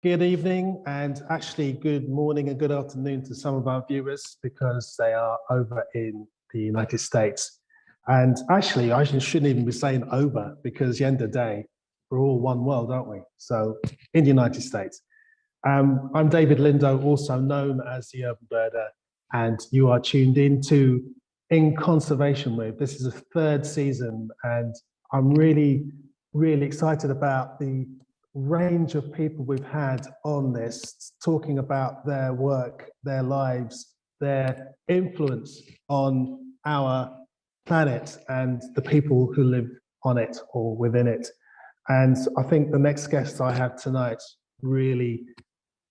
Good evening, and actually good morning and good afternoon to some of our viewers because they are over in the United States. And actually, I shouldn't even be saying over because at the end of the day, we're all one world, aren't we? So in the United States. I'm David Lindo, also known as the Urban Birder, and you are tuned into In Conservation With. This is the third season, and I'm really excited about the range of people we've had on this, talking about their work, their lives, their influence on our planet and the people who live on it or within it. And I think the next guest I have tonight really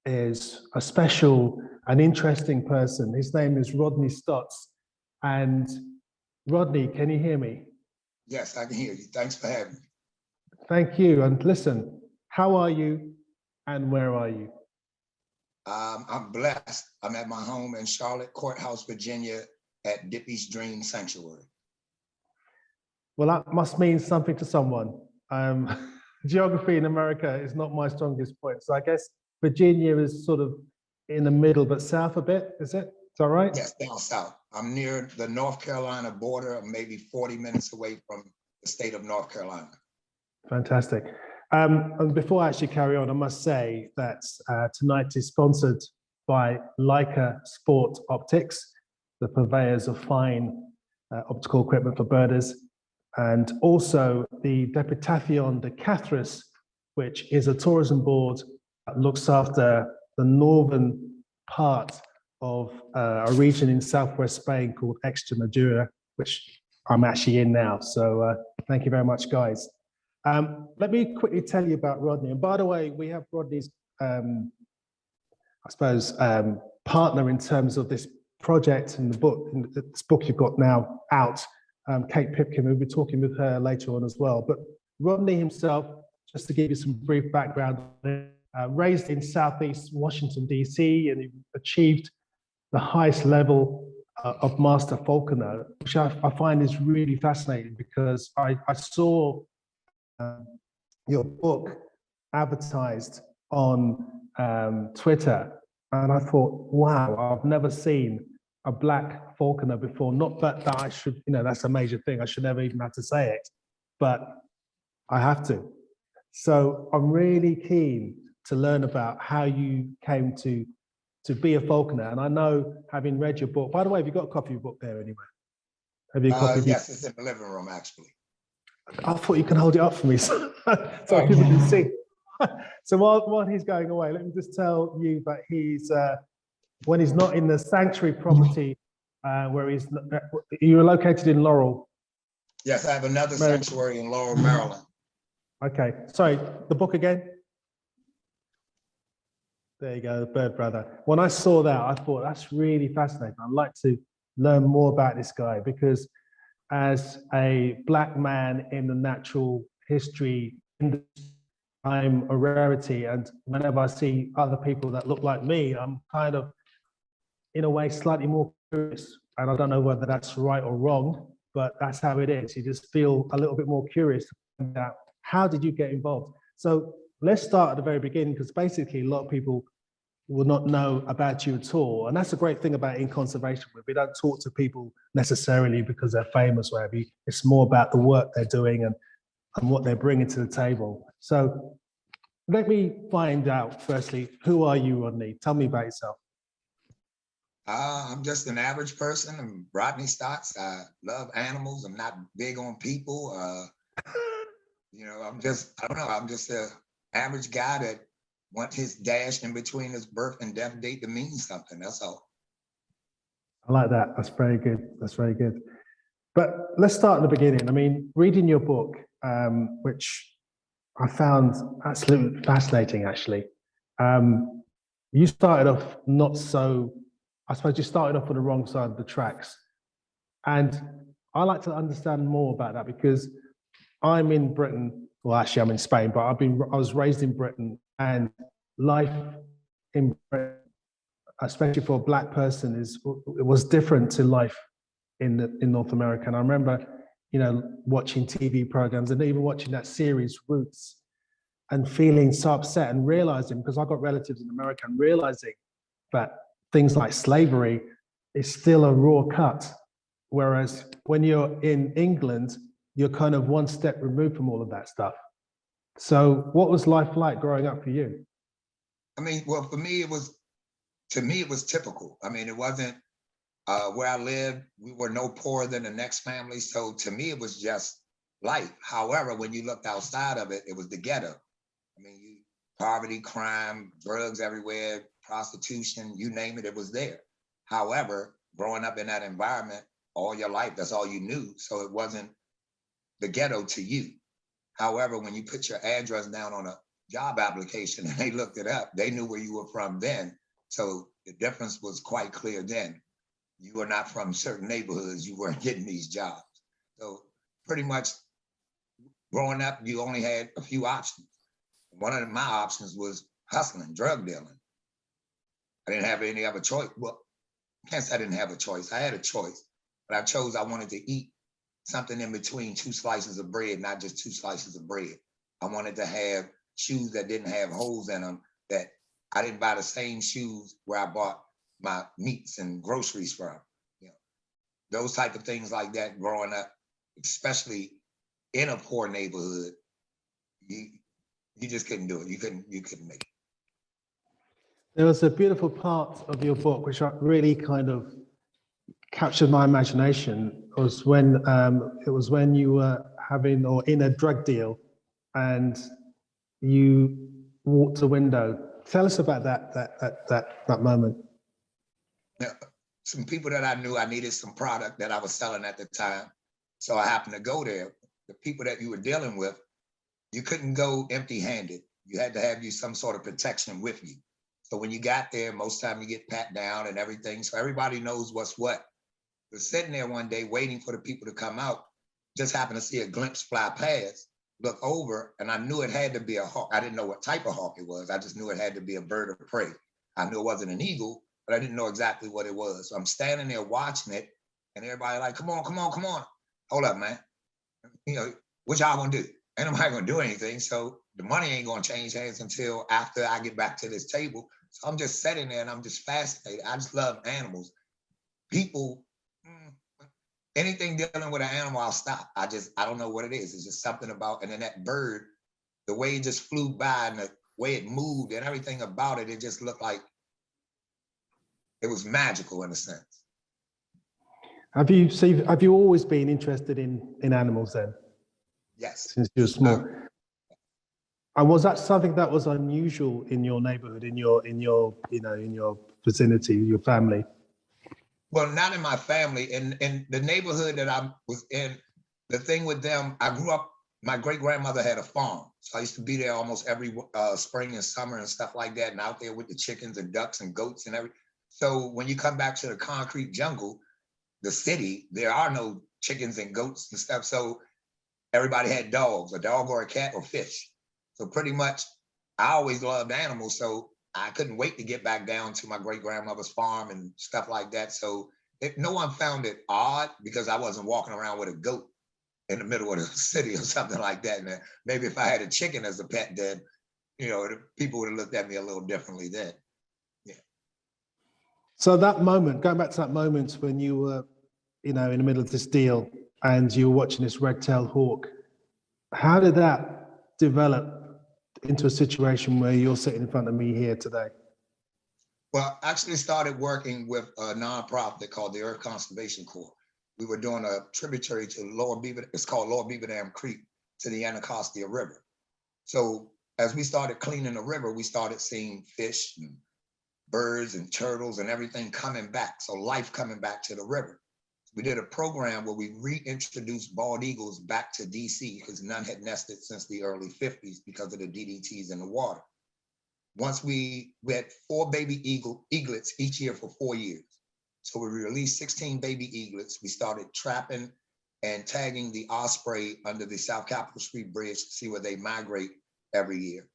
is a special and interesting person. His name is Rodney Stotts. And Rodney, can you hear me? Yes, I can hear you. Thanks for having me. Thank you. And listen, how are you and where are you? I'm blessed. I'm at my home in Charlotte Courthouse, Virginia at Dippy's Dream Sanctuary. Well, that must mean something to someone. Geography in America is not my strongest point. So I guess Virginia is sort of in the middle, but south a bit, is it? Is that right? Yes, down south. I'm near the North Carolina border, maybe 40 minutes away from the state of North Carolina. Fantastic. And before I actually carry on, I must say that tonight is sponsored by Leica Sport Optics, the purveyors of fine optical equipment for birders, and also the Diputación de Cáceres, which is a tourism board that looks after the northern part of a region in southwest Spain called Extremadura, which I'm actually in now. So thank you very much, guys. Let me quickly tell you about Rodney. And by the way, we have Rodney's, I suppose, partner in terms of this project and the book, this book you've got now out, Kate Pipkin. We'll be talking with her later on as well. But Rodney himself, just to give you some brief background, raised in Southeast Washington, DC, and he achieved the highest level of Master Falconer, which I find is really fascinating because I saw your book advertised on Twitter, and I thought, wow, I've never seen a black falconer before. Not that I should, that's a major thing. I should never even have to say it, but I have to. So I'm really keen to learn about how you came to be a falconer. And I know, having read your book, by the way, have you got a copy of your book there anyway? Have you a copy? Yes, it's in the living room, actually. I thought you can hold it up for me so people can see. So while he's going away, let me just tell you that he's, when he's not in the sanctuary property, where you're located in Laurel. Yes, I have another sanctuary in Laurel, Maryland. Okay, sorry, the book again? There you go, the Bird Brother. When I saw that, I thought that's really fascinating. I'd like to learn more about this guy because as a black man in the natural history industry, I'm a rarity. And whenever I see other people that look like me, I'm kind of, in a way, slightly more curious. And I don't know whether that's right or wrong, but that's how it is. You just feel a little bit more curious to find out, how did you get involved? So let's start at the very beginning, because basically a lot of people will not know about you at all. And that's the great thing about In Conservation With. We don't talk to people necessarily because they're famous, whatever. It's more about the work they're doing and what they're bringing to the table. So let me find out, firstly, who are you, Rodney? Tell me about yourself. I'm just an average person. I'm Rodney Stotts. I love animals. I'm not big on people. I'm just an average guy that wants his dash in between his birth and death date to mean something. That's all. I like that. That's very good. That's very good. But let's start at the beginning. I mean, reading your book, which I found absolutely fascinating, actually. You started off I suppose you started off on the wrong side of the tracks. And I like to understand more about that because I'm in Britain. Well, actually, I'm in Spain, but I was raised in Britain, and life in Britain, especially for a black person, it was different to life in North America. And I remember, watching TV programs and even watching that series Roots. and feeling so upset and realizing, because I've got relatives in America, and realizing that things like slavery is still a raw cut. Whereas when you're in England, you're kind of one step removed from all of that stuff. So what was life like growing up for you? I mean, well, for me, it was typical. I mean, it wasn't where I lived, we were no poorer than the next family. So to me, it was just life. However, when you looked outside of it, it was the ghetto. I mean, poverty, crime, drugs everywhere, prostitution, you name it, it was there. However, growing up in that environment all your life, that's all you knew. So it wasn't the ghetto to you. However, when you put your address down on a job application and they looked it up, they knew where you were from then. So the difference was quite clear then. You were not from certain neighborhoods, you weren't getting these jobs. So pretty much growing up, you only had a few options. One of my options was hustling, drug dealing. I didn't have any other choice. Well, I can't say I didn't have a choice. I had a choice, but I wanted to eat something in between 2 slices of bread, not just 2 slices of bread. I wanted to have shoes that didn't have holes in them, that I didn't buy the same shoes where I bought my meats and groceries from. You know, those type of things like that growing up, especially in a poor neighborhood, you just couldn't do it. You couldn't make it. There was a beautiful part of your book which really kind of captured my imagination. Was when it was when you were having or in a drug deal, and you walked the window. Tell us about that moment. Now, some people that I knew, I needed some product that I was selling at the time, so I happened to go there. The people that you were dealing with, you couldn't go empty-handed. You had to have some sort of protection with you. So when you got there, most time you get pat down and everything, so everybody knows what's what. But sitting there one day waiting for the people to come out, just happened to see a glimpse fly past, look over, and I knew it had to be a hawk. I didn't know what type of hawk it was. I just knew it had to be a bird of prey. I knew it wasn't an eagle, but I didn't know exactly what it was. So I'm standing there watching it, and everybody like, come on, come on, come on. Hold up, man. You know, what y'all gonna do? Ain't nobody gonna do anything. So the money ain't gonna change hands until after I get back to this table. So I'm just sitting there and I'm just fascinated. I just love animals. People, anything dealing with an animal, I'll stop. I don't know what it is. It's just something about, and then that bird, the way it just flew by and the way it moved and everything about it, it just looked like it was magical in a sense. Have you always been interested in animals then? Yes. Since you were small. And was that something that was unusual in your neighborhood, in your vicinity, your family? Well, not in my family. In the neighborhood that I was in, the thing with them, I grew up, my great-grandmother had a farm. So I used to be there almost every spring and summer and stuff like that, and out there with the chickens and ducks and goats and everything. So when you come back to the concrete jungle, the city, there are no chickens and goats and stuff. So everybody had dogs, a dog or a cat or fish. So pretty much, I always loved animals. So I couldn't wait to get back down to my great-grandmother's farm and stuff like that. So no one found it odd because I wasn't walking around with a goat in the middle of the city or something like that. And maybe if I had a chicken as a pet, then, people would have looked at me a little differently then. Yeah. So that moment, going back to that moment when you were, in the middle of this deal and you were watching this red-tailed hawk, how did that develop into a situation where you're sitting in front of me here today? Well, I actually started working with a nonprofit called the Earth Conservation Corps. We were doing a tributary to Lower Beaver, it's called Lower Beaver Dam Creek, to the Anacostia River. So as we started cleaning the river, we started seeing fish and birds and turtles and everything coming back. So life coming back to the river. We did a program where we reintroduced bald eagles back to DC because none had nested since the early 50s because of the DDTs in the water. Once we had 4 baby eaglets each year for 4 years. So we released 16 baby eaglets. We started trapping and tagging the osprey under the South Capitol Street Bridge to see where they migrate every year.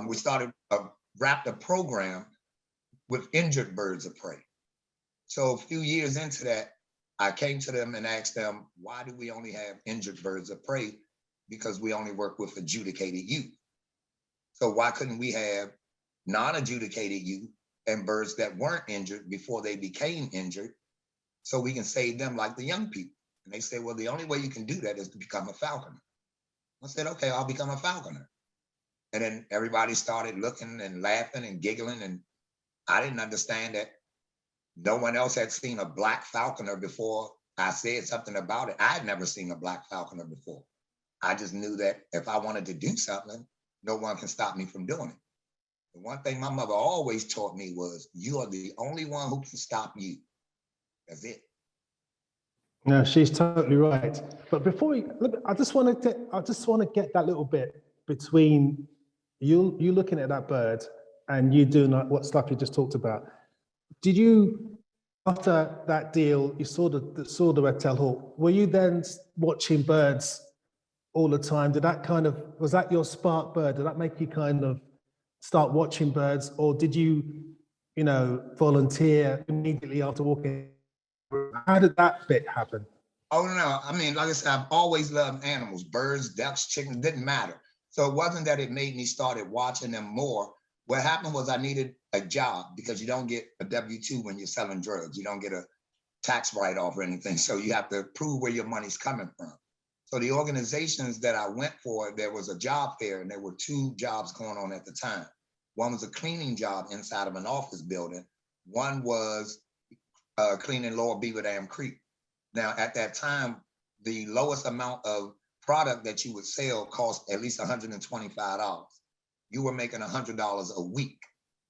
We started wrapped a program with injured birds of prey. So a few years into that, I came to them and asked them, why do we only have injured birds of prey? because we only work with adjudicated youth. So why couldn't we have non-adjudicated youth and birds that weren't injured before they became injured, so we can save them like the young people? And they said, well, the only way you can do that is to become a falconer. I said, okay, I'll become a falconer. And then everybody started looking and laughing and giggling. And I didn't understand that no one else had seen a black falconer before I said something about it. I had never seen a black falconer before. I just knew that if I wanted to do something, no one can stop me from doing it. The one thing my mother always taught me was, you are the only one who can stop you. That's it. No, she's totally right. But before we, look, I just want to get that little bit between you looking at that bird and you doing what stuff you just talked about. Did you, after that deal, you saw the red-tailed hawk, were you then watching birds all the time? Did that was that your spark bird? Did that make you kind of start watching birds, or did you, volunteer immediately after walking? How did that bit happen? Oh, no. I mean, like I said, I've always loved animals, birds, ducks, chickens, didn't matter. So it wasn't that it made me started watching them more. What happened was I needed a job, because you don't get a W-2 when you're selling drugs. You don't get a tax write-off or anything. So you have to prove where your money's coming from. So the organizations that I went for, there was a job fair, and there were 2 jobs going on at the time. One was a cleaning job inside of an office building. One was cleaning Lower Beaver Dam Creek. Now, at that time, the lowest amount of product that you would sell cost at least $125. You were making $100 a week.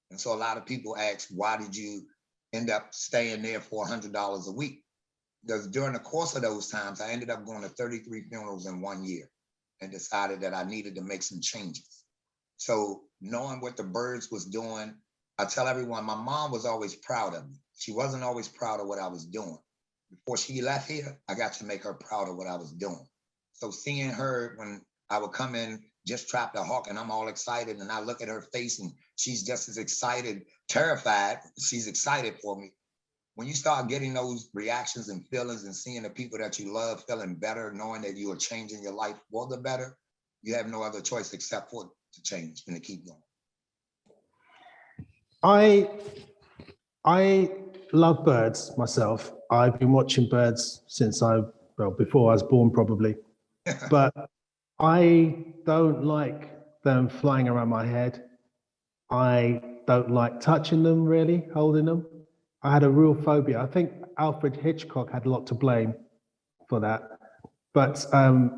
And so a lot of people ask, why did you end up staying there for $100 a week? Because during the course of those times, I ended up going to 33 funerals in 1 year and decided that I needed to make some changes. So knowing what the birds was doing, I tell everyone, my mom was always proud of me. She wasn't always proud of what I was doing. Before she left here, I got to make her proud of what I was doing. So seeing her when I would come in, just trapped a hawk, and I'm all excited, and I look at her face and she's just as excited, terrified. She's excited for me. When you start getting those reactions and feelings and seeing the people that you love feeling better, knowing that you are changing your life for the better, you have no other choice except for to change and to keep going. I love birds myself. I've been watching birds since before I was born probably, but I don't like them flying around my head. I don't like touching them really, holding them. I had a real phobia. I think Alfred Hitchcock had a lot to blame for that. But I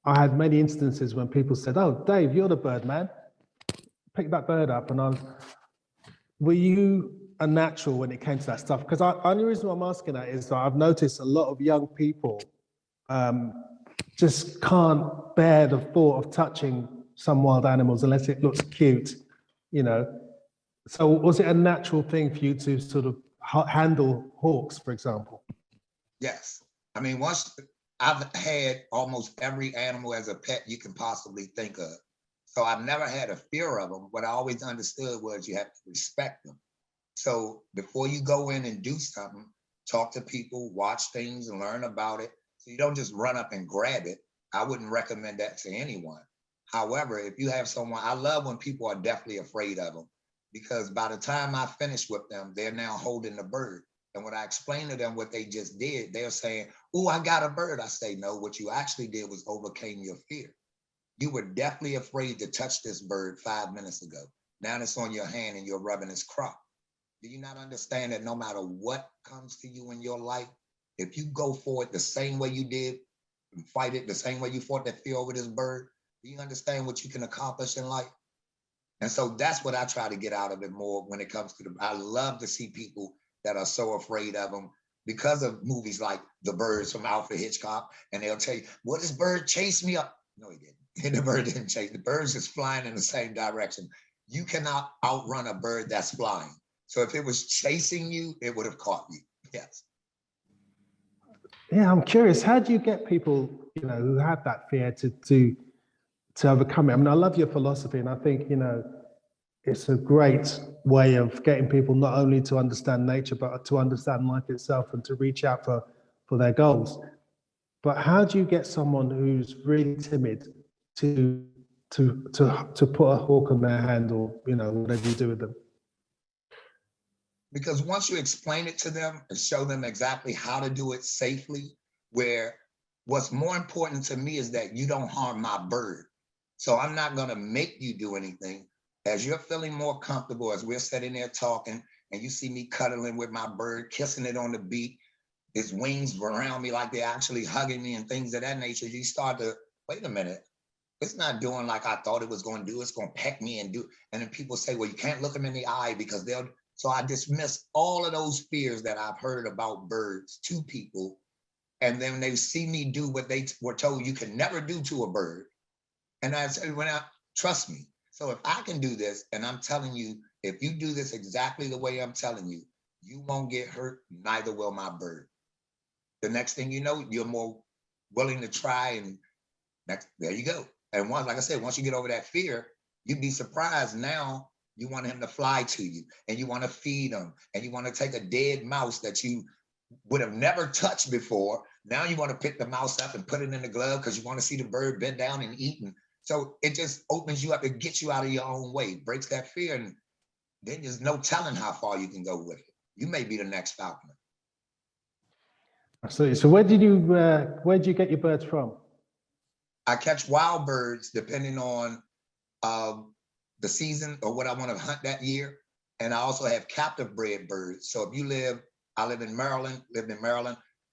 had many instances when people said, "Oh, Dave, you're the bird man. Pick that bird up." And were you a natural when it came to that stuff? Because the only reason why I'm asking that is that I've noticed a lot of young people just can't bear the thought of touching some wild animals unless it looks cute, So was it a natural thing for you to sort of handle hawks, for example? Yes. I mean, once I've had almost every animal as a pet you can possibly think of. So I've never had a fear of them. What I always understood was you have to respect them. So before you go in and do something, talk to people, watch things and learn about it. So you don't just run up and grab it. I wouldn't recommend that to anyone. However, if you have someone, I love when people are deathly afraid of them, because by the time I finish with them, they're now holding the bird. And when I explain to them what they just did, they're saying, "Oh, I got a bird." I say, "No, what you actually did was overcame your fear. You were deathly afraid to touch this bird 5 minutes ago. Now it's on your hand and you're rubbing its crop. Do you not understand that no matter what comes to you in your life, if you go for it the same way you did and fight it the same way you fought that fear over this bird, do you understand what you can accomplish in life?" And so that's what I try to get out of it more when it comes to I love to see people that are so afraid of them because of movies like The Birds from Alfred Hitchcock, and they'll tell you, "Well, this bird chased me up." No, he didn't. And the bird didn't chase. The bird's just flying in the same direction. You cannot outrun a bird that's flying. So if it was chasing you, it would have caught you. Yes. Yeah, I'm curious. How do you get people, who have that fear to overcome it? I mean, I love your philosophy, and I think, it's a great way of getting people not only to understand nature, but to understand life itself and to reach out for their goals. But how do you get someone who's really timid to put a hawk on their hand, or whatever you do with them? Because once you explain it to them and show them exactly how to do it safely, where what's more important to me is that you don't harm my bird. So I'm not going to make you do anything. As you're feeling more comfortable, as we're sitting there talking, and you see me cuddling with my bird, kissing it on the beak, its wings around me like they're actually hugging me and things of that nature, you start to, wait a minute, it's not doing like I thought it was going to do. It's going to peck me and do. And then people say, well, you can't look them in the eye because they'll. So I dismiss all of those fears that I've heard about birds to people. And then they see me do what they were told you can never do to a bird. And I say, trust me. So if I can do this, and I'm telling you, if you do this exactly the way I'm telling you, you won't get hurt, neither will my bird. The next thing you know, you're more willing to try, and there you go. And once, like I said, once you get over that fear, you'd be surprised now. You want him to fly to you, and you want to feed him, and you want to take a dead mouse that you would have never touched before. Now you want to pick the mouse up and put it in the glove because you want to see the bird bend down and eating. So it just opens you up. It gets you out of your own way, breaks that fear, and then there's no telling how far you can go with it. You may be the next falconer. Absolutely. So where did you get your birds from? I catch wild birds depending on the season or what I want to hunt that year. And I also have captive bred birds. So if I live in Maryland,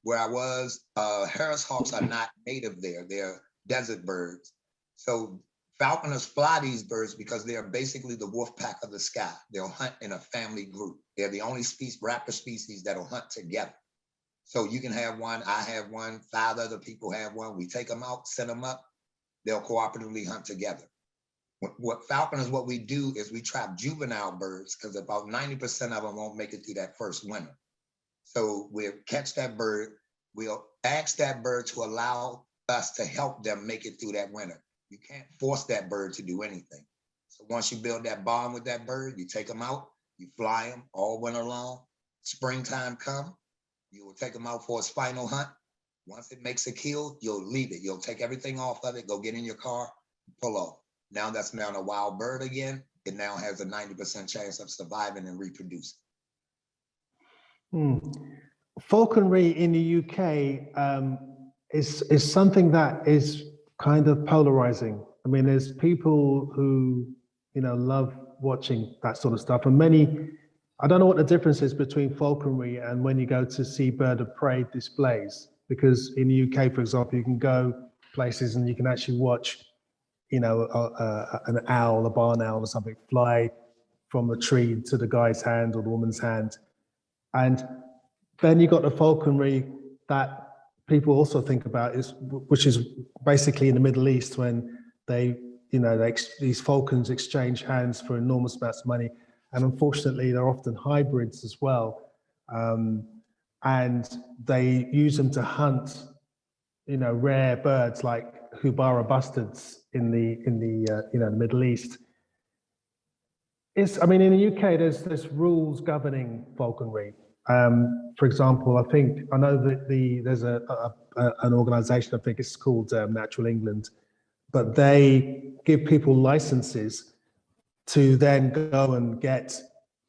where I was, Harris hawks are not native there. They're desert birds. So falconers fly these birds because they are basically the wolf pack of the sky. They'll hunt in a family group. They're the only raptor species that'll hunt together. So you can have one, I have one, 5 other people have one. We take them out, set them up. They'll cooperatively hunt together. What we do is we trap juvenile birds because about 90% of them won't make it through that first winter. So we'll catch that bird. We'll ask that bird to allow us to help them make it through that winter. You can't force that bird to do anything. So once you build that bond with that bird, you take them out, you fly them all winter long. Springtime come, you will take them out for its final hunt. Once it makes a kill, you'll leave it. You'll take everything off of it, go get in your car, pull off. Now that's now a wild bird again. It now has a 90% chance of surviving and reproducing. Falconry in the UK is something that is kind of polarizing. I mean, there's people who love watching that sort of stuff, and many. I don't know what the difference is between falconry and when you go to see bird of prey displays, because in the UK, for example, you can go places and you can actually watch an owl, a barn owl or something, fly from the tree to the guy's hand or the woman's hand. And then you got the falconry that people also think about, which is basically in the Middle East, when these falcons exchange hands for enormous amounts of money. And unfortunately, they're often hybrids as well. And they use them to hunt, rare birds like Hubara bustards in the Middle East. In the UK, there's rules governing falconry. For example, I know that there's an organisation, I think it's called Natural England, but they give people licenses to then go and get,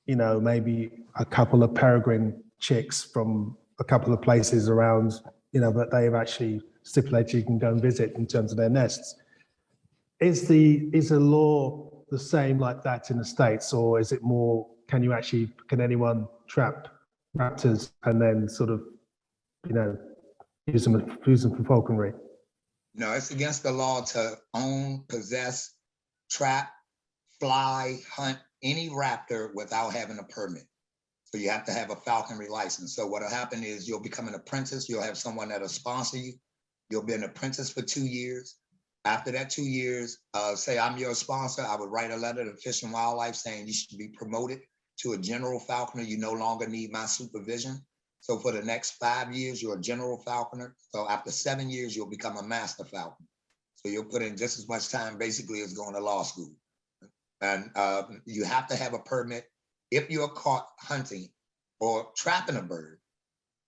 maybe a couple of peregrine chicks from a couple of places around, that they've actually stipulated you can go and visit in terms of their nests. Is the law the same like that in the States, or is it more, can anyone trap raptors and then sort of, use them for falconry? No, it's against the law to own, possess, trap, fly, hunt any raptor without having a permit. So you have to have a falconry license. So what'll happen is you'll become an apprentice. You'll have someone that'll sponsor you. You'll be an apprentice for 2 years. After that 2 years, say I'm your sponsor, I would write a letter to Fish and Wildlife saying you should be promoted to a general falconer. You no longer need my supervision. So for the next 5 years, you're a general falconer. So after 7 years, you'll become a master falconer. So you'll put in just as much time basically as going to law school. And you have to have a permit. If you're caught hunting or trapping a bird,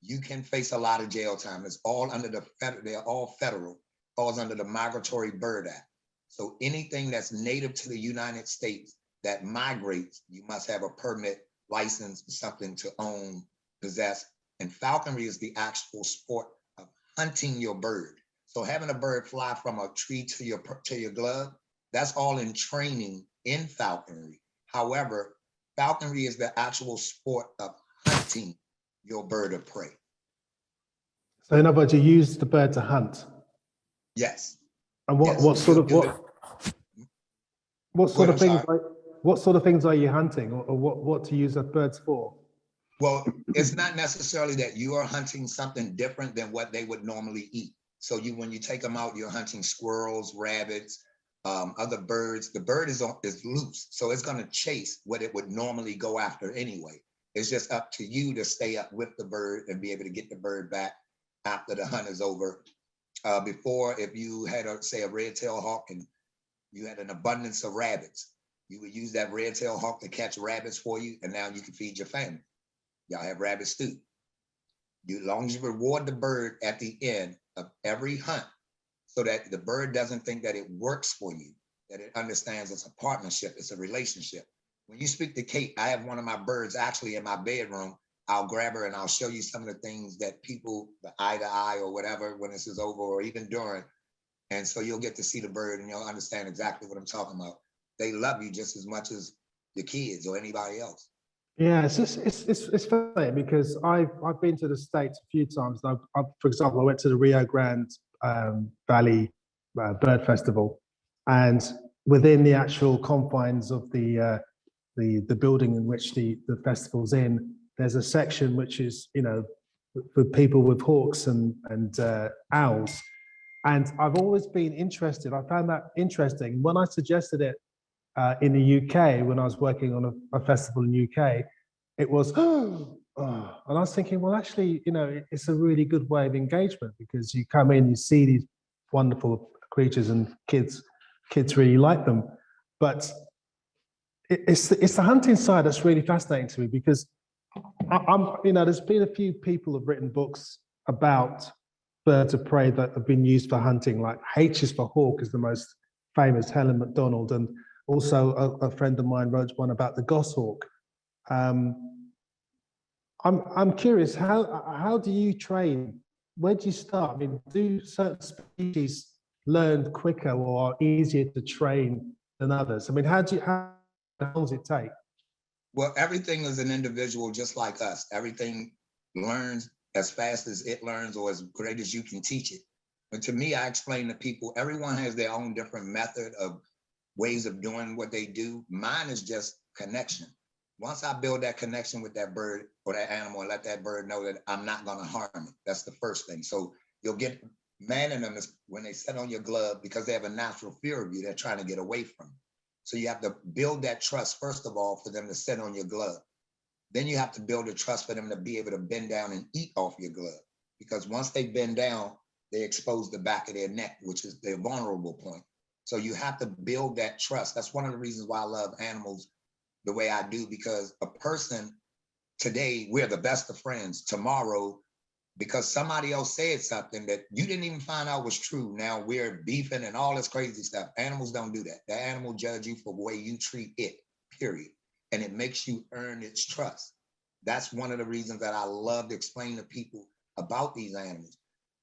you can face a lot of jail time. It's all under they're all federal, falls under the Migratory Bird Act. So anything that's native to the United States that migrates, you must have a permit, license, something to own, possess. And falconry is the actual sport of hunting your bird. So having a bird fly from a tree to your glove, that's all in training in falconry. However, falconry is the actual sport of hunting your bird of prey. So in other words, you use the bird to hunt. Yes. And what sort of things are you hunting, or what to use the birds for? Well, it's not necessarily that you are hunting something different than what they would normally eat. So when you take them out, you're hunting squirrels, rabbits, other birds. The bird is loose, so it's going to chase what it would normally go after anyway. It's just up to you to stay up with the bird and be able to get the bird back after the hunt is over. Before, if you had, say, a red-tailed hawk and you had an abundance of rabbits, you would use that red-tailed hawk to catch rabbits for you, and now you can feed your family. Y'all have rabbit stew. As long as you reward the bird at the end of every hunt, so that the bird doesn't think that it works for you, that it understands it's a partnership, it's a relationship. When you speak to Kate, I have one of my birds actually in my bedroom. I'll grab her and I'll show you some of the things that people, the eye to eye or whatever, when this is over or even during. And so you'll get to see the bird and you'll understand exactly what I'm talking about. They love you just as much as your kids or anybody else. Yeah, it's funny because I've been to the States a few times. For example, I went to the Rio Grande Valley Bird Festival, and within the actual confines of the building in which the festival's in, there's a section which is, you know, for people with hawks and owls. And I've always been interested. I found that interesting when I suggested it in the UK, when I was working on a festival in the UK. It was, and I was thinking, well, actually, you know, it's a really good way of engagement, because you come in, you see these wonderful creatures, and kids really like them. But it's the hunting side that's really fascinating to me, because you know, there's been a few people who've written books about birds of prey that have been used for hunting, like H is for hawk is the most famous, Helen MacDonald, and also a friend of mine wrote one about the goshawk. I'm curious, how do you train? Where do you start? I mean, do certain species learn quicker or are easier to train than others? I mean, how long does it take? Well, everything is an individual just like us. Everything learns as fast as it learns or as great as you can teach it. But to me, I explain to people, everyone has their own different method of ways of doing what they do. Mine is just connection. Once I build that connection with that bird or that animal and let that bird know that I'm not going to harm it, that's the first thing. So you'll get mad in them when they sit on your glove, because they have a natural fear of you. They're trying to get away from you. So you have to build that trust, first of all, for them to sit on your glove. Then you have to build a trust for them to be able to bend down and eat off your glove. Because once they bend down, they expose the back of their neck, which is their vulnerable point. So you have to build that trust. That's one of the reasons why I love animals the way I do, because a person today, we're the best of friends. Tomorrow, because somebody else said something that you didn't even find out was true, now we're beefing and all this crazy stuff. Animals don't do that. The animal judge you for the way you treat it, period. And it makes you earn its trust. That's one of the reasons that I love to explain to people about these animals.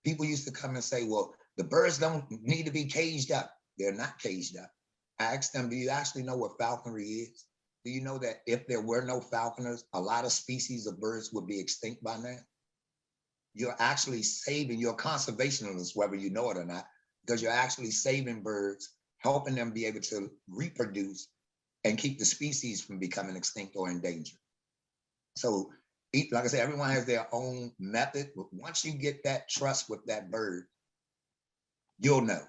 People used to come and say, well, the birds don't need to be caged up. They're not caged up. I asked them, do you actually know what falconry is? Do you know that if there were no falconers, a lot of species of birds would be extinct by now? You're actually saving, you're a conservationist, whether you know it or not, because you're actually saving birds, helping them be able to reproduce and keep the species from becoming extinct or endangered. So, like I said, everyone has their own method, but once you get that trust with that bird, you'll know.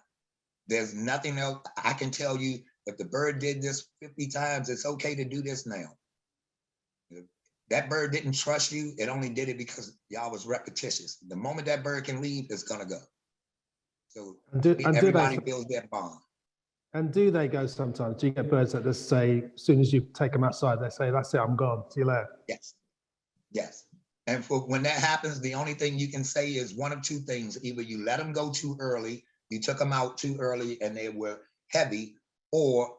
There's nothing else. I can tell you, if the bird did this 50 times, it's okay to do this now. If that bird didn't trust you, it only did it because y'all was repetitious. The moment that bird can leave, it's gonna go. So everybody builds their bond. And do they go sometimes? Do you get birds that just say, as soon as you take them outside, they say, that's it, I'm gone, see you later? Yes, yes. And when that happens, the only thing you can say is one of two things. Either you let them go too early, you took them out too early and they were heavy, or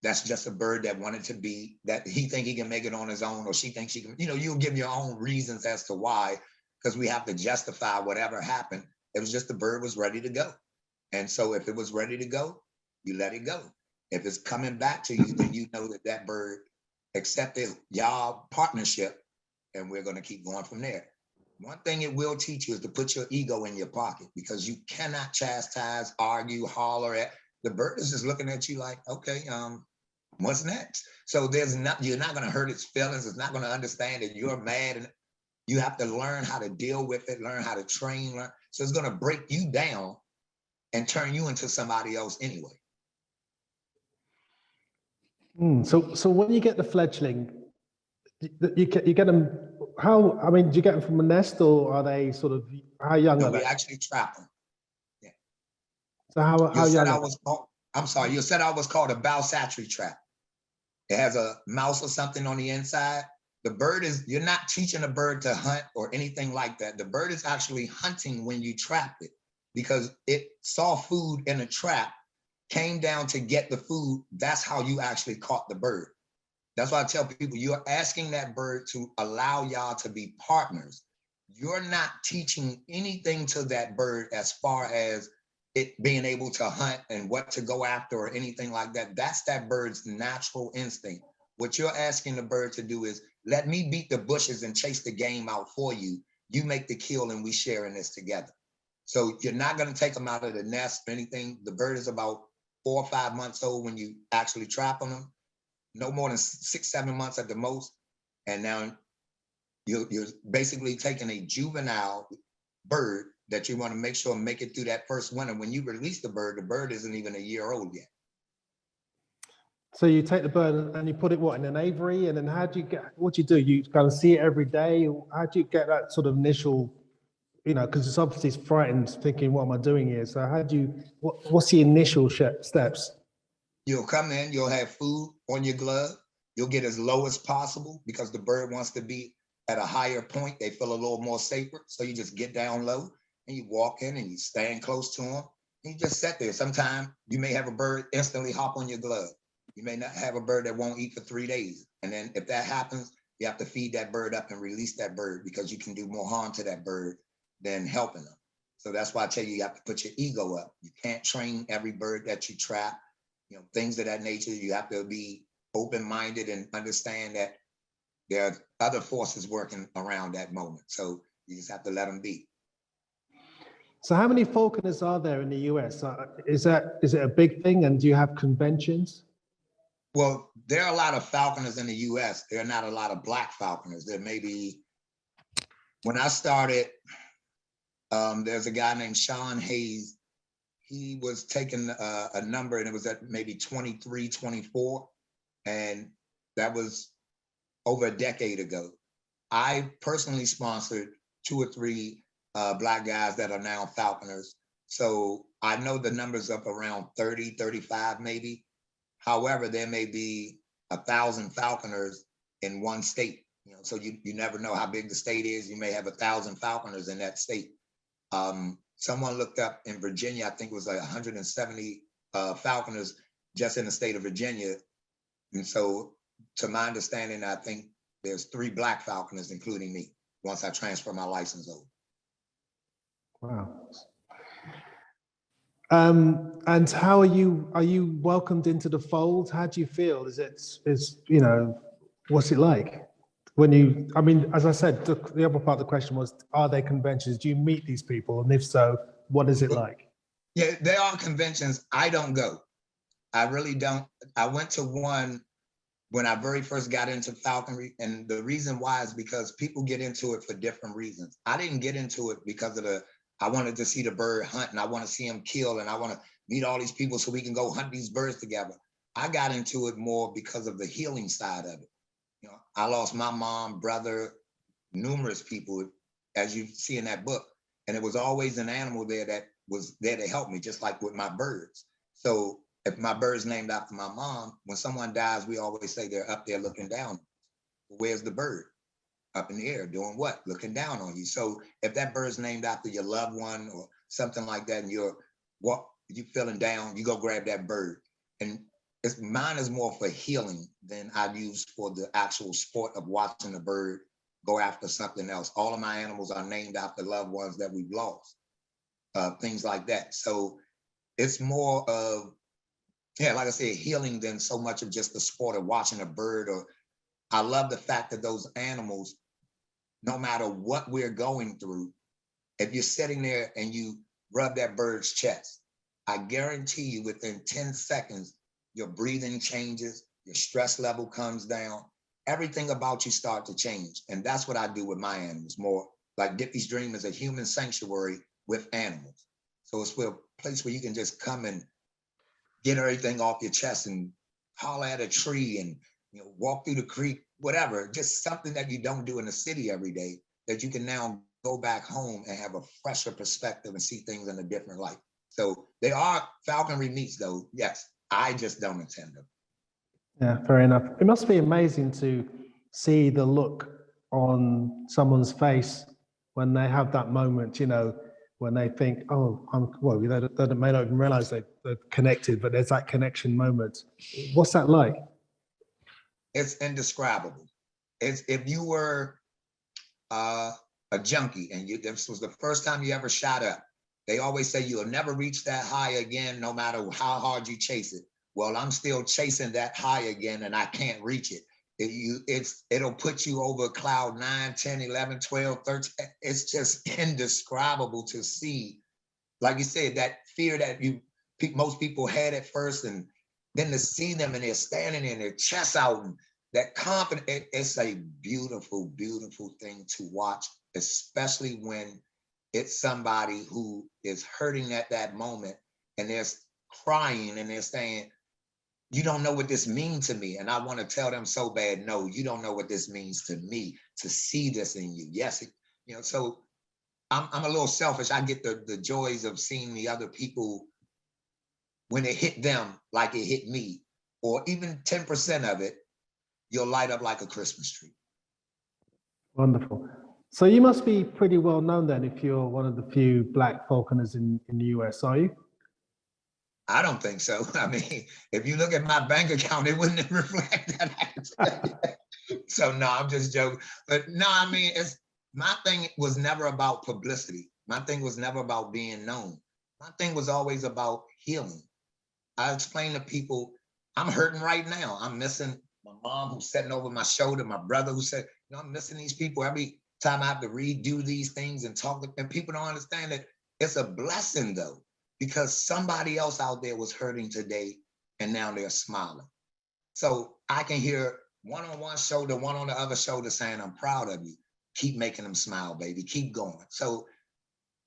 that's just a bird that wanted to be, that he think he can make it on his own, or she thinks she can, you'll give your own reasons as to why, because we have to justify whatever happened. It was just the bird was ready to go. And so if it was ready to go, you let it go. If it's coming back to you, then you know that that bird accepted y'all partnership, and we're going to keep going from there. One thing it will teach you is to put your ego in your pocket, because you cannot chastise, argue, holler at the bird. Is just looking at you like, okay, what's next? So you're not going to hurt its feelings. It's not going to understand that you're mad, and you have to learn how to deal with it, learn how to train. So it's going to break you down and turn you into somebody else anyway. So when you get the fledgling, you get them, do you get them from a nest, or are they sort of, how young are they? We actually trap them. Yeah. So how young? You said I was called a Balsatry trap. It has a mouse or something on the inside. The bird you're not teaching a bird to hunt or anything like that. The bird is actually hunting when you trap it, because it saw food in a trap, came down to get the food. That's how you actually caught the bird. That's why I tell people, you're asking that bird to allow y'all to be partners. You're not teaching anything to that bird as far as it being able to hunt and what to go after or anything like that. That's that bird's natural instinct. What you're asking the bird to do is, let me beat the bushes and chase the game out for you. You make the kill and we sharing this together. So you're not going to take them out of the nest or anything. The bird is about 4 or 5 months old when you actually trap them. No more than 6, 7 months at the most. And now you're basically taking a juvenile bird that you want to make sure make it through that first winter. When you release the bird isn't even a year old yet. So you take the bird and you put it in an aviary, and then what do you do? You kind of see it every day. How do you get that sort of initial, because it's obviously frightened, thinking, what am I doing here? So what's the initial steps? You'll come in, you'll have food on your glove. You'll get as low as possible, because the bird wants to be at a higher point. They feel a little more safer. So you just get down low and you walk in and you stand close to them. And you just sit there. Sometimes you may have a bird instantly hop on your glove. You may not have a bird that won't eat for 3 days. And then if that happens, you have to feed that bird up and release that bird, because you can do more harm to that bird than helping them. So that's why I tell you have to put your ego up. You can't train every bird that you trap, things of that nature. You have to be open-minded and understand that there are other forces working around that moment. So you just have to let them be. So how many falconers are there in the US? Is it a big thing, and do you have conventions? Well, there are a lot of falconers in the US. There are not a lot of black falconers. There may be, when I started, there's a guy named Sean Hayes. He was taking a number, and it was at maybe 23, 24. And that was over a decade ago. I personally sponsored 2 or 3 black guys that are now falconers. So I know the numbers up around 30, 35 maybe. However, there may be 1,000 falconers in one state. So you never know how big the state is. You may have 1,000 falconers in that state. Someone looked up in Virginia, I think it was like 170 falconers just in the state of Virginia. And so to my understanding, I think there's 3 black falconers, including me, once I transfer my license over. Wow. And how are you welcomed into the fold? How do you feel? What's it like when as I said, the other part of the question was, are there conventions? Do you meet these people? And if so, what is it like? Yeah, there are conventions. I don't go. I really don't. I went to one when I very first got into falconry. And the reason why is because people get into it for different reasons. I didn't get into it because of I wanted to see the bird hunt, and I want to see him kill, and I want to meet all these people so we can go hunt these birds together. I got into it more because of the healing side of it. I lost my mom, brother, numerous people, as you see in that book. And it was always an animal there that was there to help me, just like with my birds. So if my bird's named after my mom, when someone dies, we always say they're up there looking down. Where's the bird? Up in the air, doing what? Looking down on you. So if that bird's named after your loved one or something like that, and you're feeling down, you go grab that bird. And mine is more for healing than I've used for the actual sport of watching a bird go after something else. All of my animals are named after loved ones that we've lost, things like that. So it's more of, yeah, like I said, healing than so much of just the sport of watching a bird. Or I love the fact that those animals, no matter what we're going through, if you're sitting there and you rub that bird's chest, I guarantee you within 10 seconds, your breathing changes, your stress level comes down, everything about you start to change. And that's what I do with my animals, more like Dippy's Dream is a human sanctuary with animals. So it's a place where you can just come and get everything off your chest and holler at a tree and, you know, walk through the creek, whatever, just something that you don't do in the city every day that you can now go back home and have a fresher perspective and see things in a different light. So they are falconry meets though, yes. I just don't attend them. Yeah, fair enough. It must be amazing to see the look on someone's face when they have that moment, you know, when they think, oh, well, they may not even realize they're connected, but there's that connection moment. What's that like? It's indescribable. It's if you were a junkie and this was the first time you ever shot up, they always say you'll never reach that high again, no matter how hard you chase it. Well, I'm still chasing that high again and I can't reach it. It'll put you over cloud 9, 10, 11, 12, 13. It's just indescribable to see. Like you said, that fear that most people had at first, and then to see them and they're standing in their chest out and that confidence, it's a beautiful, beautiful thing to watch, especially when it's somebody who is hurting at that moment and they're crying and they're saying, you don't know what this means to me. And I want to tell them so bad, no, you don't know what this means to me, to see this in you. Yes, you know, so I'm a little selfish. I get the joys of seeing the other people when it hit them like it hit me, or even 10% of it, you'll light up like a Christmas tree. Wonderful. So you must be pretty well known then if you're one of the few Black falconers in the US, are you? I don't think so. I mean, if you look at my bank account, it wouldn't reflect that. So no, I'm just joking. But no, I mean, my thing was never about publicity. My thing was never about being known. My thing was always about healing. I explain to people, I'm hurting right now. I'm missing my mom who's sitting over my shoulder, my brother who said, you know, I'm missing these people. Every time I have to redo these things and talk to them, people don't understand that it's a blessing though, because somebody else out there was hurting today and now they're smiling. So I can hear one on one shoulder, one on the other shoulder saying, I'm proud of you. Keep making them smile, baby. Keep going. So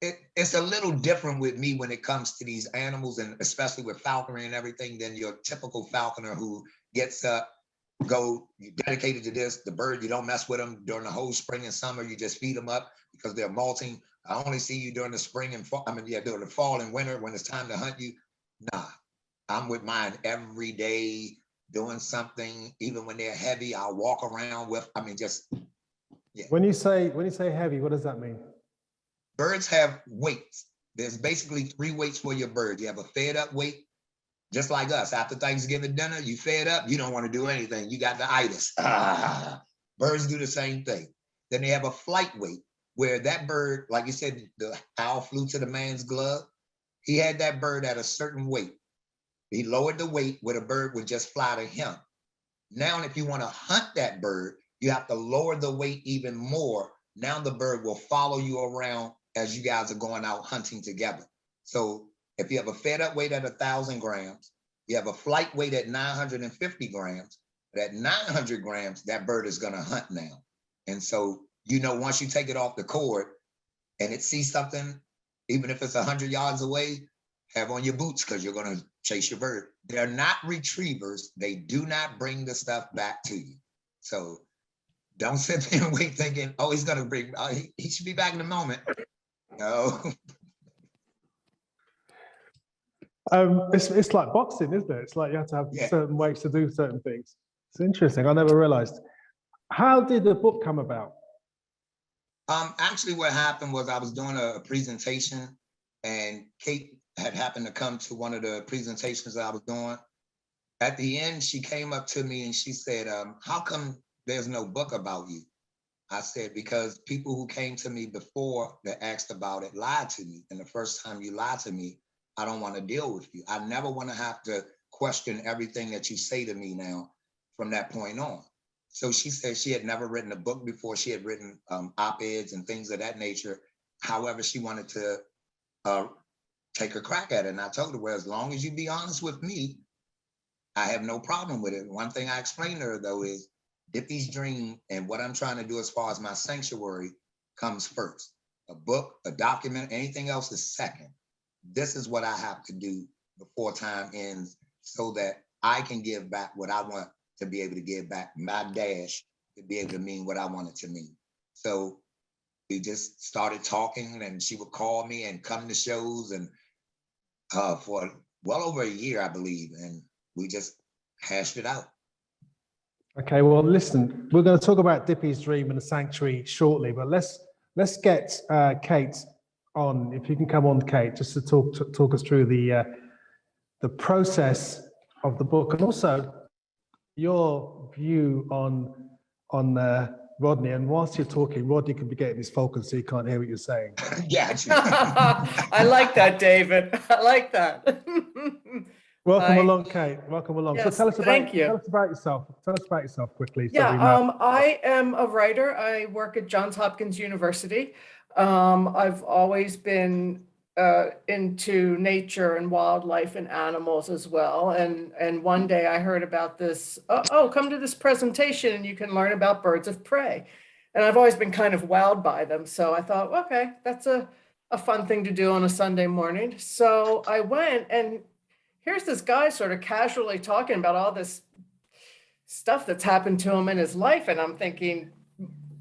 it's a little different with me when it comes to these animals, and especially with falconry and everything, than your typical falconer who gets up, you dedicated to this, the bird, you don't mess with them during the whole spring and summer, you just feed them up because they're molting. I only see you during the spring and fall, during the fall and winter when it's time to hunt you. Nah, I'm with mine every day doing something, even when they're heavy, I'll walk around with, yeah. When you say heavy, what does that mean? Birds have weights. There's basically 3 weights for your bird. You have a fed up weight, just like us. After Thanksgiving dinner, you fed up, you don't want to do anything. You got the itis. Birds do the same thing. Then they have a flight weight, where that bird, like you said, the owl flew to the man's glove. He had that bird at a certain weight. He lowered the weight where the bird would just fly to him. Now, if you want to hunt that bird, you have to lower the weight even more. Now the bird will follow you around as you guys are going out hunting together. So if you have a fed up weight at 1,000 grams, you have a flight weight at 950 grams, but at 900 grams, that bird is going to hunt now. And so, you know, once you take it off the cord and it sees something, even if it's 100 yards away, have on your boots because you're going to chase your bird. They're not retrievers. They do not bring the stuff back to you. So don't sit there and wait thinking, oh, he's going to bring, he should be back in a moment. No. It's like boxing, isn't it? It's like you have to have certain weights to do certain things. It's interesting. I never realized. How did the book come about? Actually, what happened was I was doing a presentation, and Kate had happened to come to one of the presentations that I was doing. at the end, she came up to me and she said, how come there's no book about you? I said, because people who came to me before that asked about it lied to me. And the first time you lie to me, I don't want to deal with you. I never want to have to question everything that you say to me now from that point on. So she said she had never written a book before. She had written op-eds and things of that nature. However, she wanted to take a crack at it. And I told her, well, as long as you be honest with me, I have no problem with it. One thing I explained to her, though, is Dippy's dream and what I'm trying to do as far as my sanctuary comes first. A book, a document, anything else is second. This is what I have to do before time ends so that I can give back what I want to be able to give back, my dash to be able to mean what I want it to mean. So we just started talking, and she would call me and come to shows, and for well over a year, I believe, and we just hashed it out. Okay, well, listen, we're going to talk about Dippy's dream and the sanctuary shortly, but let's get Kate on. If you can come on, Kate, just to talk us through the process of the book, and also your view on Rodney. And whilst you're talking, Rodney could be getting his Falcon, so he can't hear what you're saying. Yeah. I like that, David. I like that. Welcome along, Kate. Welcome along. Yes, So tell us thank you. Tell us about yourself. Tell us about yourself quickly. Yeah, I am a writer. I work at Johns Hopkins University. I've always been into nature and wildlife and animals as well. And one day I heard about this, oh, come to this presentation and you can learn about birds of prey. And I've always been kind of wowed by them. So I thought, okay, that's a fun thing to do on a Sunday morning. So I went, and here's this guy sort of casually talking about all this stuff that's happened to him in his life. And I'm thinking,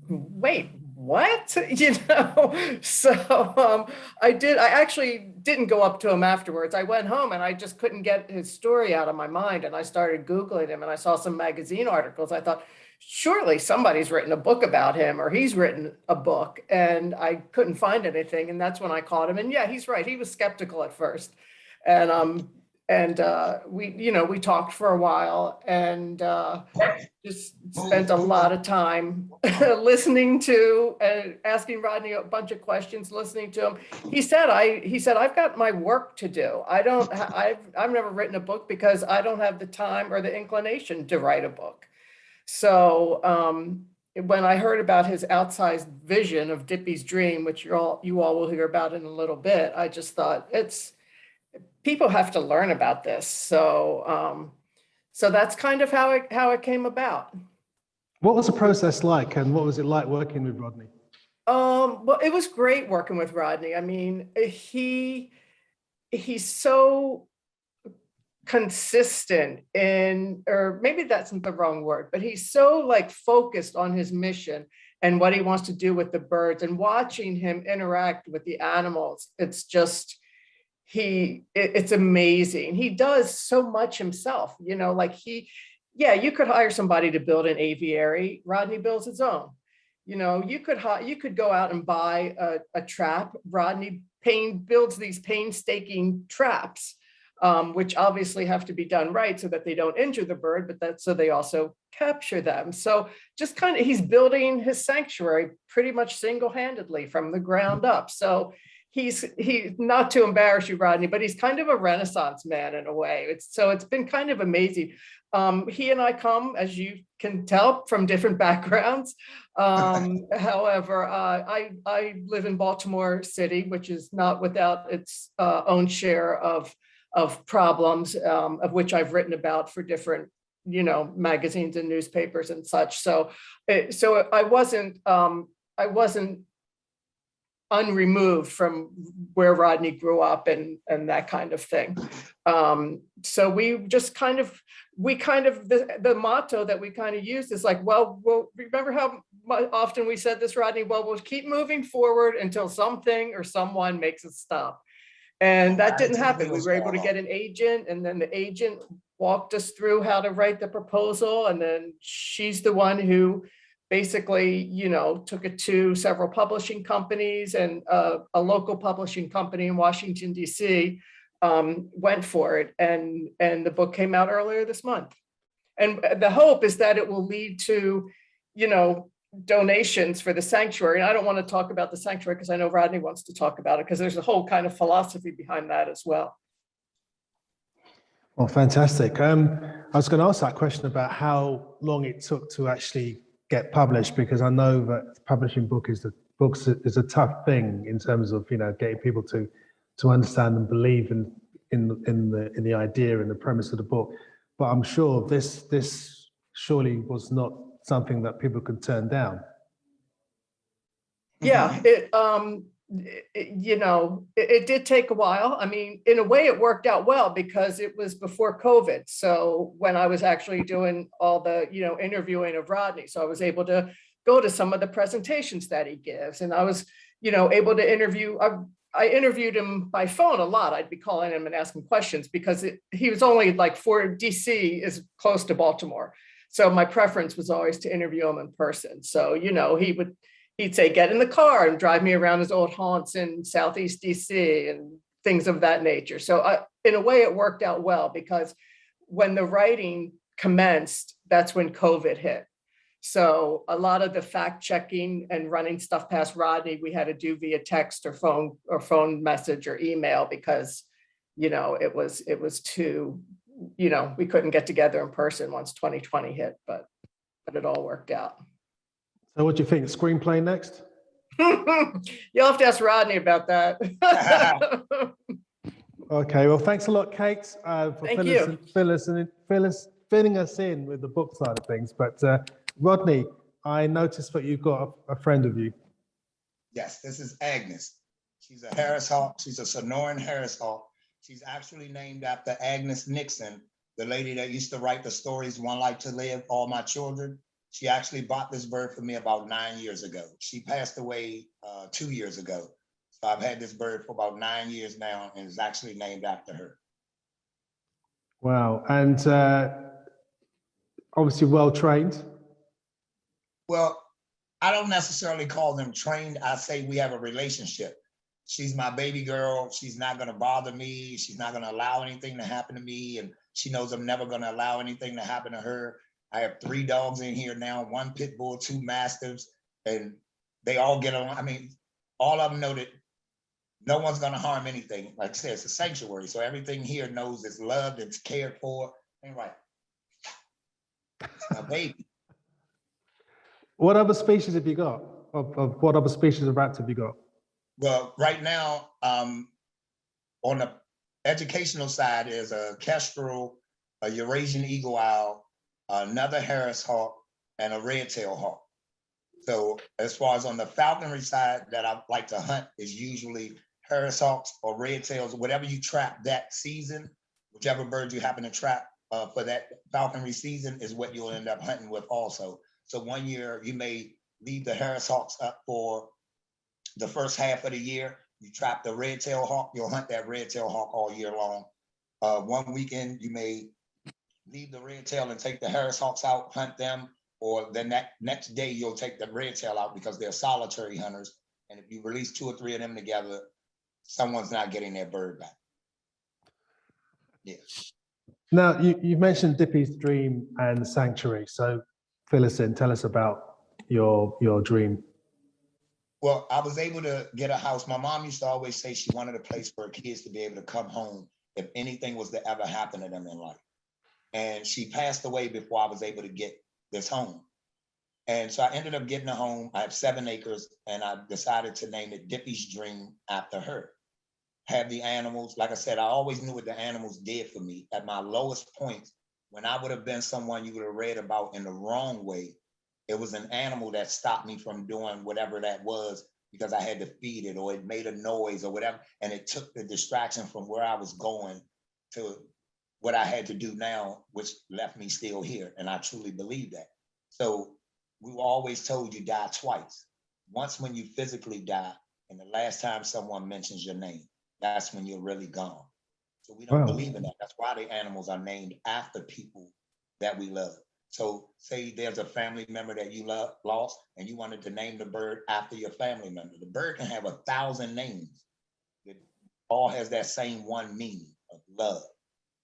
wait, what? You know? So I actually didn't go up to him afterwards. I went home and I just couldn't get his story out of my mind. And I started Googling him, and I saw some magazine articles. I thought, surely somebody's written a book about him, or he's written a book, and I couldn't find anything. And that's when I called him. And yeah, he's right. He was skeptical at first. And we talked for a while, and just spent a lot of time listening to and asking Rodney a bunch of questions, listening to him. He said, I've got my work to do. I've never written a book because I don't have the time or the inclination to write a book. So when I heard about his outsized vision of Dippy's dream, which you all will hear about in a little bit, I just thought people have to learn about this. So that's kind of how it came about. What was the process like, and what was it like working with Rodney? Well, it was great working with Rodney. I mean, he's so consistent or maybe that's the wrong word, but he's so like focused on his mission and what he wants to do with the birds, and watching him interact with the animals. It's just, it's amazing. He does so much himself, like you could hire somebody to build an aviary. Rodney builds his own. You could go out and buy a trap. Rodney builds these painstaking traps, which obviously have to be done right so that they don't injure the bird, but that's so they also capture them. So just he's building his sanctuary pretty much single-handedly from the ground up. So he's not to embarrass you, Rodney, but he's kind of a Renaissance man in a way. It's been kind of amazing. He and I come, as you can tell, from different backgrounds. However, I live in Baltimore City, which is not without its own share of problems, of which I've written about for different, magazines and newspapers and such. So I wasn't unremoved from where Rodney grew up and that kind of thing. So we just the motto that we kind of used is like, well, remember how often we said this, Rodney? Well, we'll keep moving forward until something or someone makes us stop. And that didn't happen. We were able to get an agent, and then the agent walked us through how to write the proposal. And then she's the one who basically, took it to several publishing companies and a local publishing company in Washington, D.C. went for it, and the book came out earlier this month. And the hope is that it will lead to, donations for the sanctuary. And I don't want to talk about the sanctuary because I know Rodney wants to talk about it, because there's a whole kind of philosophy behind that as well. Well, fantastic. I was going to ask that question about how long it took to actually get published, because I know that publishing books is a tough thing in terms of getting people to understand and believe in the idea and the premise of the book. But I'm sure this surely was not something that people could turn down. Yeah, it did take a while. I mean, in a way it worked out well because it was before COVID. So when I was actually doing all the, interviewing of Rodney, so I was able to go to some of the presentations that he gives. And I was, able to interview, I interviewed him by phone a lot. I'd be calling him and asking questions because he was only like DC is close to Baltimore. So my preference was always to interview him in person. So, he'd say, get in the car and drive me around his old haunts in Southeast DC and things of that nature. So in a way, it worked out well because when the writing commenced, that's when COVID hit. So a lot of the fact checking and running stuff past Rodney, we had to do via text or phone message or email because, it was too, we couldn't get together in person once 2020 hit, but it all worked out. So what do you think? Screenplay next? You'll have to ask Rodney about that. Okay, well, thanks a lot, Kate, for filling us in with the book side of things. But Rodney, I noticed that you've got a friend of you. Yes, this is Agnes. She's a Harris Hawk. She's a Sonoran Harris Hawk. She's actually named after Agnes Nixon, the lady that used to write the stories, One Life to Live, All My Children. She actually bought this bird for me about 9 years ago. She passed away 2 years ago. So I've had this bird for about 9 years now, and it's actually named after her. Wow, and obviously well-trained. Well, I don't necessarily call them trained. I say we have a relationship. She's my baby girl. She's not going to bother me. She's not going to allow anything to happen to me. And she knows I'm never going to allow anything to happen to her. I have 3 dogs in here now, 1 pit bull, 2 mastiffs, and they all get along. I mean, all of them know that no one's going to harm anything. Like I said, it's a sanctuary. So everything here knows it's loved, it's cared for. And right. It's my baby. What other species have you got? Of what other species of rats have you got? Well, right now, on the educational side is a kestrel, a Eurasian eagle owl, another Harris hawk, and a red-tailed hawk. So as far as on the falconry side that I like to hunt is usually Harris hawks or red tails, whatever you trap that season, whichever bird you happen to trap for that falconry season is what you'll end up hunting with also. So one year you may leave the Harris hawks up for the first half of the year. You trap the red-tailed hawk, you'll hunt that red-tailed hawk all year long. One weekend you may leave the red tail and take the Harris hawks out, hunt them, or then that next day you'll take the red tail out because they're solitary hunters. And if you release 2 or 3 of them together, someone's not getting their bird back. Yeah. Now, you mentioned Dippy's dream and sanctuary. So fill us in, tell us about your dream. Well, I was able to get a house. My mom used to always say she wanted a place for her kids to be able to come home if anything was to ever happen to them in life. And she passed away before I was able to get this home. And so I ended up getting a home. I have 7 acres and I decided to name it Dippy's Dream after her. Have the animals, like I said, I always knew what the animals did for me. At my lowest points, when I would have been someone you would have read about in the wrong way, it was an animal that stopped me from doing whatever that was because I had to feed it or it made a noise or whatever. And it took the distraction from where I was going to what I had to do now, which left me still here. And I truly believe that. So we were always told you die twice. Once when you physically die, and the last time someone mentions your name, that's when you're really gone. So we don't believe in that. That's why the animals are named after people that we love. So say there's a family member that you lost and you wanted to name the bird after your family member. The bird can have 1,000 names. all has that same one meaning of love.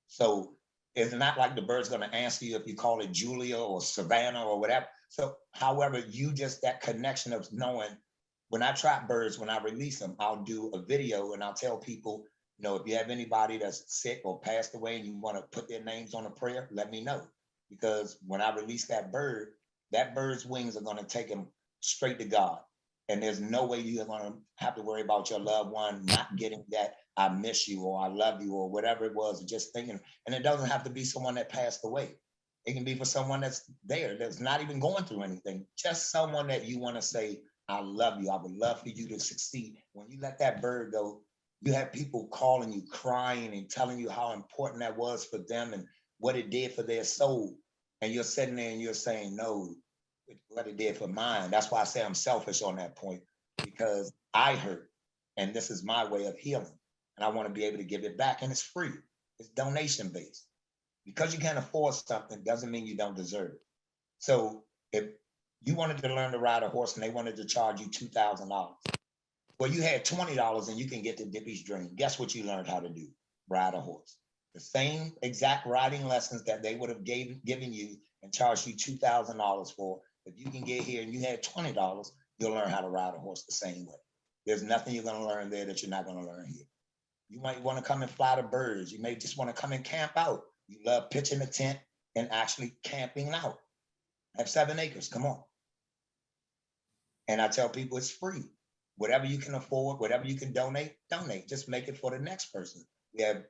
So it's not like the bird's going to answer you if you call it Julia or Savannah or whatever. So however, you just, that connection of knowing, when I trap birds, when I release them, I'll do a video and I'll tell people, you know, if you have anybody that's sick or passed away and you want to put their names on a prayer, let me know. Because when I release that bird's wings are going to take him straight to God. And there's no way you're going to have to worry about your loved one not getting that I miss you or I love you or whatever it was, just thinking. And it doesn't have to be someone that passed away. It can be for someone that's there, that's not even going through anything. Just someone that you want to say, I love you. I would love for you to succeed. When you let that bird go, you have people calling you, crying and telling you how important that was for them and what it did for their soul. And you're sitting there and you're saying, no, what it did for mine. That's why I say I'm selfish on that point, because I hurt and this is my way of healing. And I want to be able to give it back, and it's free. It's donation based. Because you can't afford something doesn't mean you don't deserve it. So if you wanted to learn to ride a horse and they wanted to charge you $2,000, well, you had $20 and you can get to Dippy's Dream. Guess what you learned how to do? Ride a horse. The same exact riding lessons that they would have given you and charged you $2,000 for. If you can get here and you had $20, you'll learn how to ride a horse the same way. There's nothing you're going to learn there that you're not going to learn here. You might want to come and fly the birds. You may just want to come and camp out. You love pitching a tent and actually camping out. I have 7 acres, come on. And I tell people it's free. Whatever you can afford, whatever you can donate, donate. Just make it for the next person. We have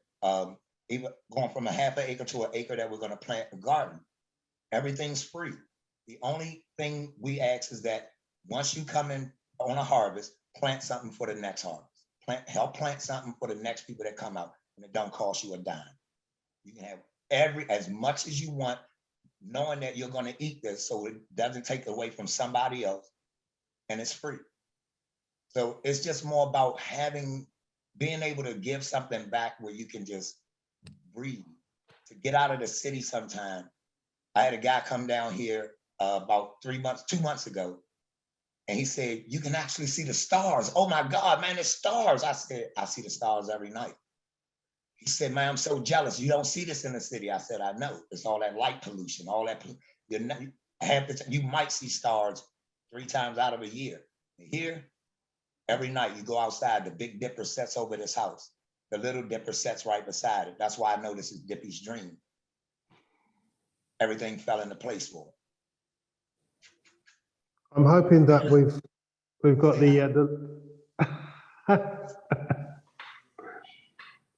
even going from a half an acre to an acre that we're going to plant a garden. Everything's free. The only thing we ask is that once you come in on a harvest, plant something for the next harvest. Help plant something for the next people that come out, and it don't cost you a dime. You can have as much as you want, knowing that you're going to eat this, so it doesn't take away from somebody else, and it's free. So it's just more about being able to give something back where you can just breathe, to get out of the city sometime. I had a guy come down here about 2 months ago, and he said, you can actually see the stars. Oh my God, man, there's stars. I said, I see the stars every night. He said, man, I'm so jealous. You don't see this in the city. I said, I know. It's all that light pollution, all that. You might see stars 3 times out of a year. Here, every night you go outside, the Big Dipper sets over this house. The Little Dipper sets right beside it. That's why I know this is Dippy's Dream. Everything fell into place for it. I'm hoping that we've got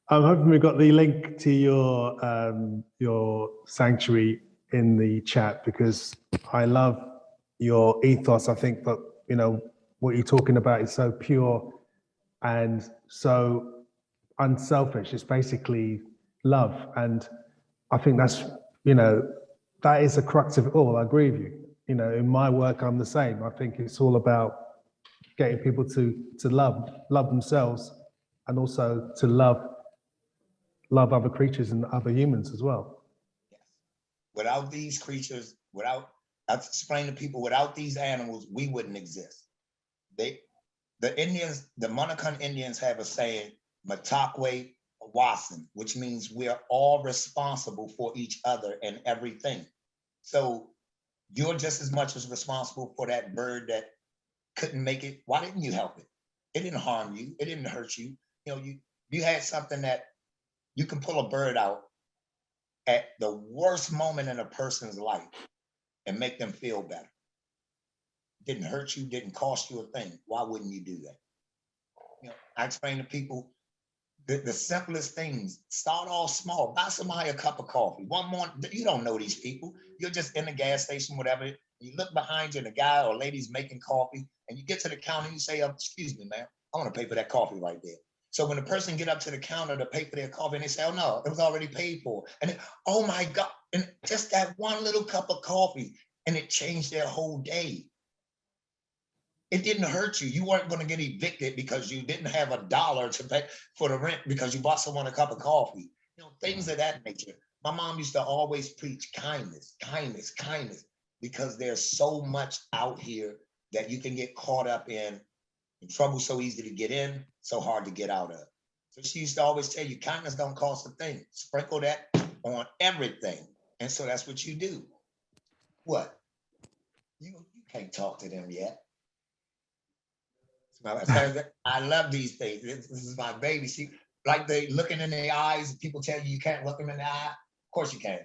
I'm hoping we've got the link to your sanctuary in the chat, because I love your ethos. I think that, you know, what you're talking about is so pure and so unselfish. It's basically love. And I think that's, you know, that is the crux of it all. I agree with you. You know, in my work, I'm the same. I think it's all about getting people to love themselves, and also to love other creatures and other humans as well. Yes. Without these creatures, I've explained to people, without these animals, we wouldn't exist. The Indians, the Monacan Indians have a saying, Matakwe Wasan, which means we're all responsible for each other and everything. So you're just as much as responsible for that bird that couldn't make it. Why didn't you help it? It didn't harm you. It didn't hurt you. You know, you had something that you can pull a bird out at the worst moment in a person's life and make them feel better. Didn't hurt you, didn't cost you a thing. Why wouldn't you do that? You know, I explain to people the simplest things. Start off small. Buy somebody a cup of coffee. One morning, you don't know these people. You're just in the gas station, whatever. You look behind you and a guy or lady's making coffee, and you get to the counter and you say, excuse me, ma'am, I want to pay for that coffee right there. So when the person get up to the counter to pay for their coffee, and they say, oh no, it was already paid for. And then, oh my God, and just that one little cup of coffee, and it changed their whole day. It didn't hurt you. You weren't going to get evicted because you didn't have $1 to pay for the rent because you bought someone a cup of coffee. You know, things of that nature. My mom used to always preach kindness, kindness, kindness, because there's so much out here that you can get caught up in trouble so easy to get in, so hard to get out of. So she used to always tell you, kindness don't cost a thing. Sprinkle that on everything. And so that's what you do. What? You can't talk to them yet. I love these things. This is my baby. She like they looking in their eyes. People tell you can't look them in the eye. Of course you can.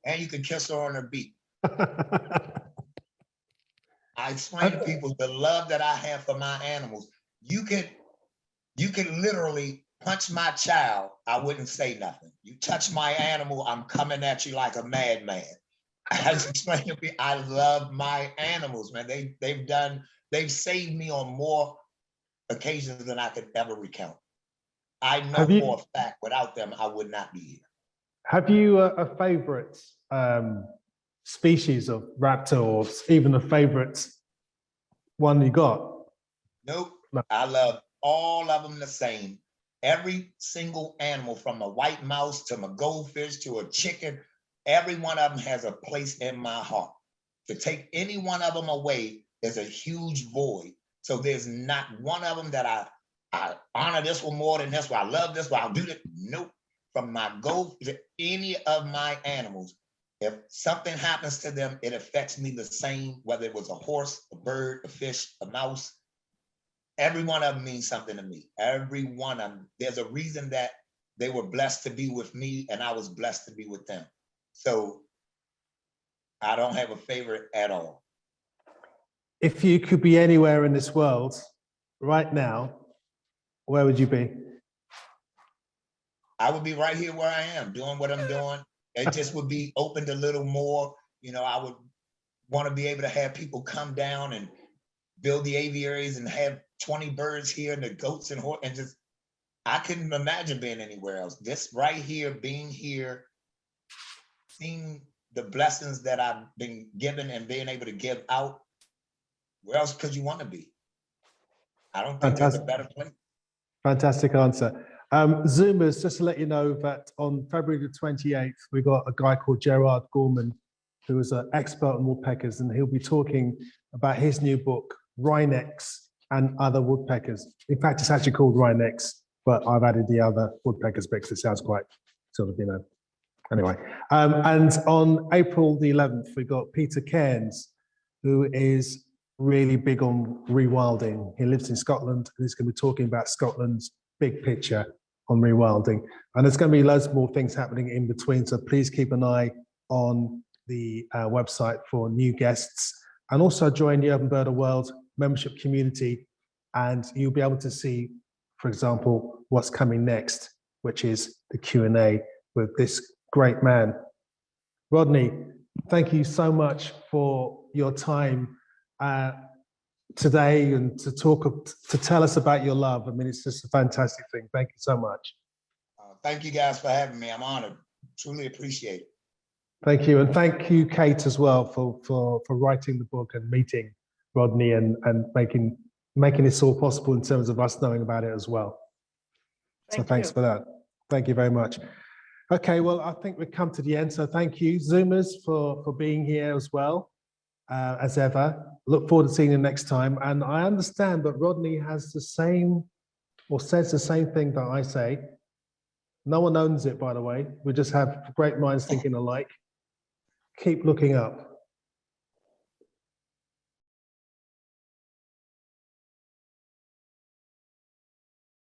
And you can kiss her on her beak. I explain to people the love that I have for my animals. You could literally punch my child, I wouldn't say nothing. You touch my animal, I'm coming at you like a madman. I just explain to people, I love my animals, man. They've saved me on more occasions than I could ever recount. I know for a fact, without them, I would not be here. Have you a favorite species of raptor, or even a favorite one you got? Nope. No. I love all of them the same. Every single animal, from a white mouse to a goldfish to a chicken, every one of them has a place in my heart. To take any one of them away is a huge void. So there's not one of them that I honor this one more than this one. I love this one. I'll do that. Nope. From my gold to any of my animals, if something happens to them, it affects me the same, whether it was a horse, a bird, a fish, a mouse. Every one of them means something to me. Every one of them. There's a reason that they were blessed to be with me and I was blessed to be with them. So I don't have a favorite at all. If you could be anywhere in this world right now, where would you be? I would be right here where I am, doing what I'm doing. It just would be opened a little more. You know, I would want to be able to have people come down and build the aviaries and have 20 birds here and the goats and horse, and just, I couldn't imagine being anywhere else. This right here, being here, seeing the blessings that I've been given and being able to give out, where else could you want to be? I don't think there's a better place. Fantastic answer. Zoomers, just to let you know that on February the 28th, we got a guy called Gerard Gorman, who is an expert on woodpeckers, and he'll be talking about his new book, Wrynecks and Other Woodpeckers. In fact, it's actually called Wrynecks, but I've added the other woodpeckers because it sounds quite sort of, you know, anyway. And on April the 11th, we got Peter Cairns, who is really big on rewilding. He lives in Scotland, and he's going to be talking about Scotland's big picture on rewilding. And there's going to be loads more things happening in between, so please keep an eye on the website for new guests, and also join the Urban Birder World membership community, and you'll be able to see, for example, what's coming next, which is the Q&A with this great man. Rodney, thank you so much for your time today, and to tell us about your love. I mean, it's just a fantastic thing. Thank you so much. Thank you guys for having me. I'm honored. Truly appreciate it. Thank you, and thank you, Kate, as well for writing the book and meeting Rodney and making this all possible in terms of us knowing about it as well. So thanks for that. Thank you very much. Okay, well, I think we've come to the end. So thank you, Zoomers, for being here as well, as ever. Look forward to seeing you next time. And I understand that Rodney has the same, or says the same thing that I say. No one owns it, by the way. We just have great minds thinking alike. Keep looking up.